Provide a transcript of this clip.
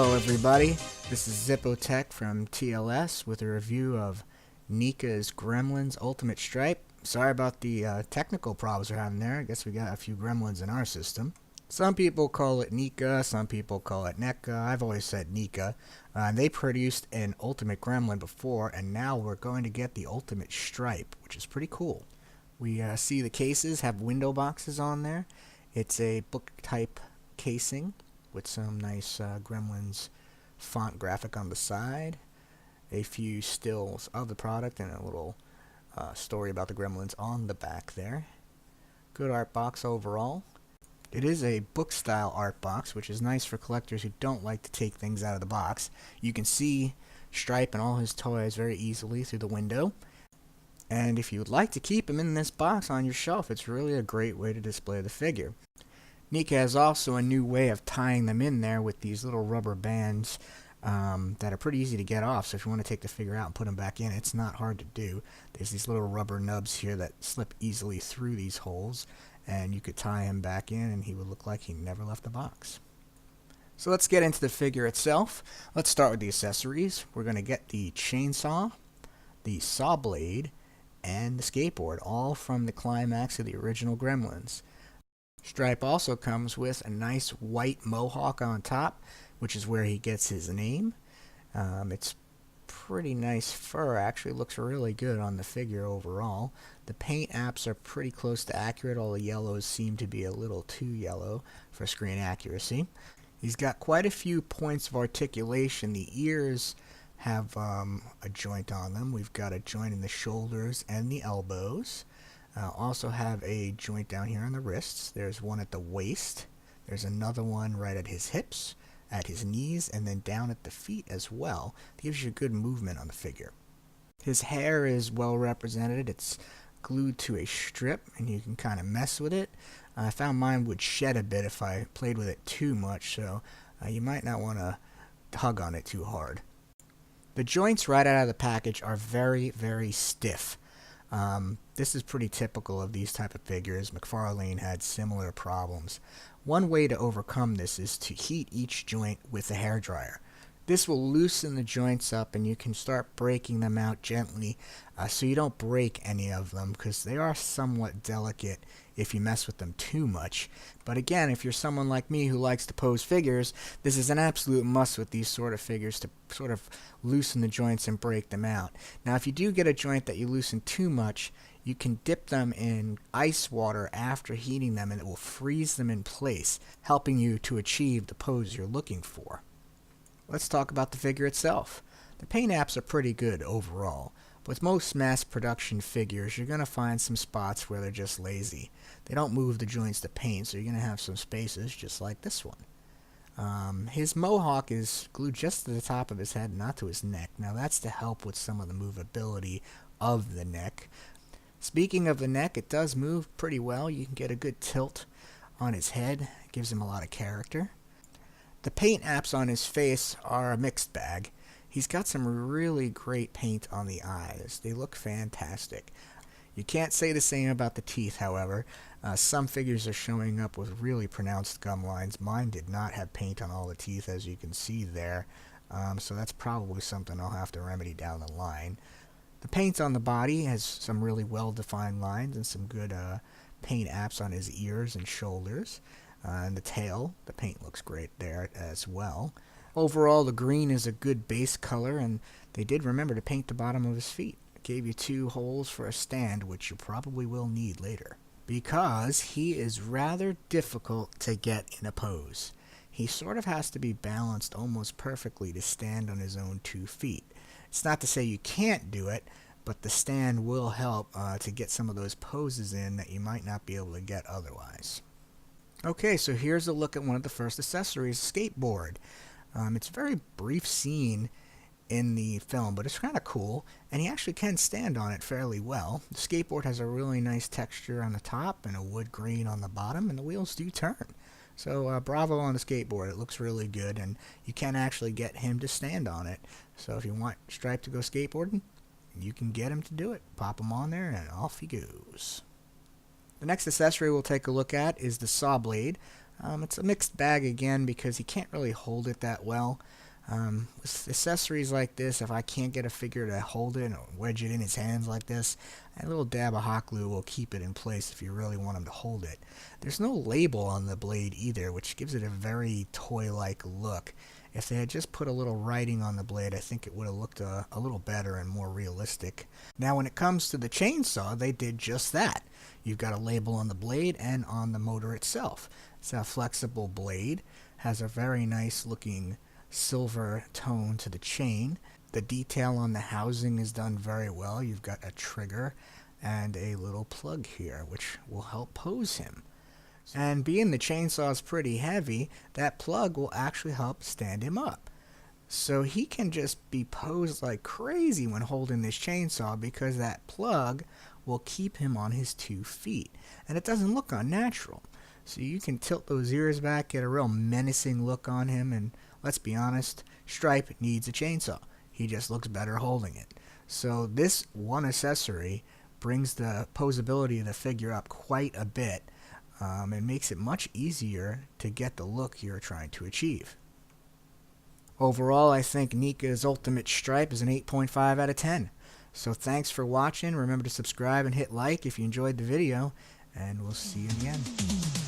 Hello everybody, this is Zippotech from TLS with a review of NECA'S Gremlins STRIPE. Sorry about the technical problems we're having there. I guess we got a few gremlins in our system. Some people call it NECA, some people call it NECA. I've always said NECA. They produced an Ultimate Gremlin before, and now we're going to get the Ultimate Stripe, which is pretty cool. We see the cases have window boxes on there. It's a book type casing with some nice Gremlins font graphic on the side, a few stills of the product, and a little story about the Gremlins on the back there. Good art box overall. It is a book style art box, which is nice for collectors who don't like to take things out of the box. You can see Stripe and all his toys very easily through the window. And if you would like to keep him in this box on your shelf, it's really a great way to display the figure. NECA has also a new way of tying them in there with these little rubber bands that are pretty easy to get off. So if you want to take the figure out and put them back in, it's not hard to do. There's these little rubber nubs here that slip easily through these holes, and you could tie him back in and he would look like he never left the box. So let's get into the figure itself. Let's start with the accessories. We're going to get the chainsaw, the saw blade, and the skateboard, all from the climax of the original Gremlins. Stripe also comes with a nice white mohawk on top, which is where he gets his name. It's pretty nice fur, actually looks really good on the figure overall. The paint apps are pretty close to accurate. All the yellows seem to be a little too yellow for screen accuracy. He's got quite a few points of articulation. The ears have a joint on them. We've got a joint in the shoulders and the elbows. Also have a joint down here on the wrists. There's one at the waist. There's another one right at his hips, at his knees, and then down at the feet as well. It gives you good movement on the figure. His hair is well represented. It's glued to a strip, and you can kind of mess with it. I found mine would shed a bit if I played with it too much, so you might not want to tug on it too hard. The joints right out of the package are very, very stiff. This is pretty typical of these type of figures. McFarlane had similar problems. One way to overcome this is to heat each joint with a hairdryer. This will loosen the joints up and you can start breaking them out gently so you don't break any of them, because they are somewhat delicate if you mess with them too much. But again, if you're someone like me who likes to pose figures, this is an absolute must with these sort of figures, to sort of loosen the joints and break them out. Now if you do get a joint that you loosen too much, you can dip them in ice water after heating them and it will freeze them in place, helping you to achieve the pose you're looking for. Let's talk about the figure itself. The paint apps are pretty good overall. With most mass production figures, you're going to find some spots where they're just lazy. They don't move the joints to paint, so you're going to have some spaces just like this one. His mohawk is glued just to the top of his head, not to his neck. Now that's to help with some of the movability of the neck. Speaking of the neck, it does move pretty well. You can get a good tilt on his head. It gives him a lot of character. The paint apps on his face are a mixed bag. He's got some really great paint on the eyes. They look fantastic. You can't say the same about the teeth, however. Some figures are showing up with really pronounced gum lines. Mine did not have paint on all the teeth, as you can see there. So that's probably something I'll have to remedy down the line. The paint on the body has some really well-defined lines and some good paint apps on his ears and shoulders. And the tail, the paint looks great there as well. Overall, the green is a good base color, and they did remember to paint the bottom of his feet. It gave you 2 holes for a stand, which you probably will need later, because he is rather difficult to get in a pose. He sort of has to be balanced almost perfectly to stand on his own 2 feet. It's not to say you can't do it, but the stand will help to get some of those poses in that you might not be able to get otherwise. Okay, so here's a look at one of the first accessories, skateboard. It's a very brief scene in the film, but it's kind of cool, and he actually can stand on it fairly well. The skateboard has a really nice texture on the top and a wood grain on the bottom, and the wheels do turn. So bravo on the skateboard. It looks really good, and you can actually get him to stand on it. So if you want Stripe to go skateboarding, you can get him to do it. Pop him on there, and off he goes. The next accessory we'll take a look at is the saw blade. It's a mixed bag again because he can't really hold it that well. With accessories like this, if I can't get a figure to hold it or wedge it in his hands like this, a little dab of hot glue will keep it in place if you really want him to hold it. There's no label on the blade either, which gives it a very toy-like look. If they had just put a little writing on the blade, I think it would have looked a little better and more realistic. Now when it comes to the chainsaw, they did just that. You've got a label on the blade and on the motor itself. It's a flexible blade, has a very nice looking silver tone to the chain. The detail on the housing is done very well. You've got a trigger and a little plug here, which will help pose him. And being the chainsaw is pretty heavy, that plug will actually help stand him up. So he can just be posed like crazy when holding this chainsaw because that plug will keep him on his 2 feet. And it doesn't look unnatural. So you can tilt those ears back, get a real menacing look on him, and let's be honest, Stripe needs a chainsaw. He just looks better holding it. So this one accessory brings the posability of the figure up quite a bit. And makes it much easier to get the look you're trying to achieve. Overall, I think NECA'S Ultimate Stripe is an 8.5 out of 10. So thanks for watching. Remember to subscribe and hit like if you enjoyed the video, and we'll see you in the end.